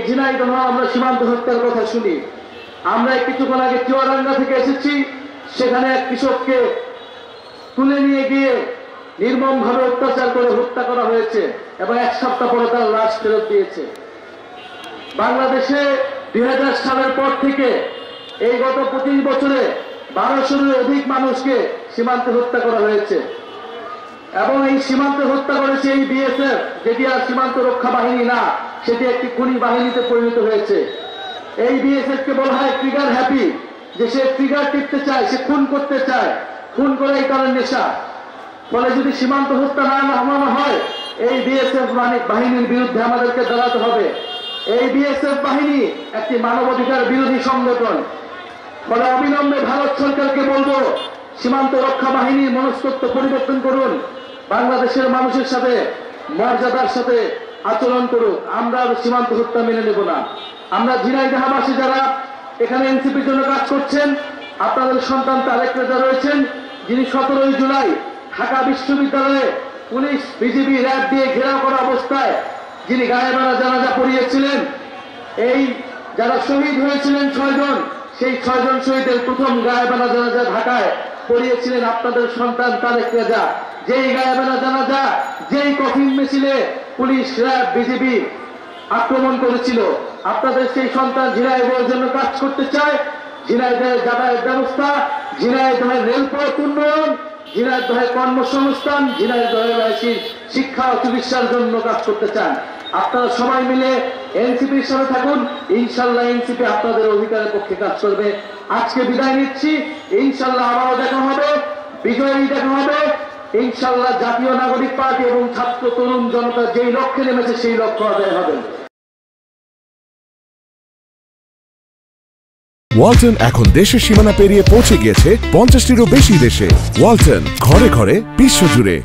ঝিনাইদহ আমরা সীমান্ত হত্যার কথা শুনি। আমরা কিছুক্ষণ আগে চুয়াডাঙ্গা থেকে এসেছি, সেখানে এক কৃষককে তুলে নিয়ে গিয়ে নির্মমভাবে অত্যাচার করে হত্যা করা হয়েছে এবং এক সপ্তাহ পরে তার লাশ ফেরত দিয়েছে। বাংলাদেশে 2000 সালের পর থেকে এই গত 25 বছরে 1200-এর অধিক মানুষকে সীমান্তে হত্যা করা হয়েছে এবং এই সীমান্তে হত্যা করেছে এই বিএসএফ, যেটি আর সীমান্ত রক্ষা বাহিনী না, সেটি একটি খুনি বাহিনীতে পরিণত হয়েছে। এই বিএসএফ কে বলা হয় ট্রিগার হ্যাপি, যে সে ট্রিগার টিপতে চায়, সে খুন করতে চায়, খুন করে এই তার নেশা। ফলে যদি সীমান্ত হত্যা না নামানো হয়, এই বিএসএফ বাহিনীর বিরুদ্ধে আমাদেরকে দাঁড়াতে হবে। এই বিএসএফ বাহিনী একটি মানবাধিকার বিরোধী সংগঠন। ফলে অবিলম্বে ভারত সরকারকে বলবো, সীমান্ত রক্ষা বাহিনীর মনস্তত্ব পরিবর্তন করুন, বাংলাদেশের মানুষের সাথে মর্যাদার সাথে আচরণ করুক। আমরা সীমান্ত হত্যা মেনে নেব না। আমরা ঝিনাইদহবাসী যারা এখানে এনসিপির জন্য কাজ করছেন, আপনাদের সন্তান তারেক রেজা রয়েছেন, যিনি 17 জুলাই ঢাকা বিশ্ববিদ্যালয়ে পুলিশ, বিজিবি, র্যাব দিয়ে ঘেরাও করা অবস্থায় যিনি গায়েবানা জানাজা পড়িয়েছিলেন। এই যারা শহীদ হয়েছিলেন 6 জন, সেই 6 জন শহীদের প্রথম গায়েবানা জানাজা ঢাকায় পড়িয়েছিলেন আপনাদের সন্তান তারেক রেজা। যেই গায়েবানা জানাজা, যেই কফিন মিছিলে পুলিশ, র্যাব, বিজিবি আক্রমণ করেছিল, আপনাদের সেই সন্তান ঝিনাইদহের জন্য কাজ করতে চায়। ঝিনাইদহের যাতায়াত ব্যবস্থা, ঝিনাইদহের রেলপথ উন্নয়ন, ঝিনাইদহের কর্মসংস্থান, ঝিনাইদহের শিক্ষা ও চিকিৎসার জন্য কাজ করতে চান। আপনারা সবাই মিলে এনসিপির সাথে থাকুন, ইনশাল্লাহ এনসিপি আপনাদের অধিকারের পক্ষে কাজ করবে। আজকে বিদায় নিচ্ছি, ইনশাল্লাহ আবারও দেখা হবে, বিজয়ী দেখা হবে ইনশাল্লাহ। জাতীয় নাগরিক পার্টি এবং ছাত্র তরুণ জনতা যেই লক্ষ্যে নেমেছে সেই লক্ষ্য আদায় হবে। ওয়ালটন এখন দেশের সীমানা পেরিয়ে পৌঁছে গিয়েছে 50টিরও বেশি দেশে। ওয়ালটন, ঘরে ঘরে, বিশ্বজুড়ে।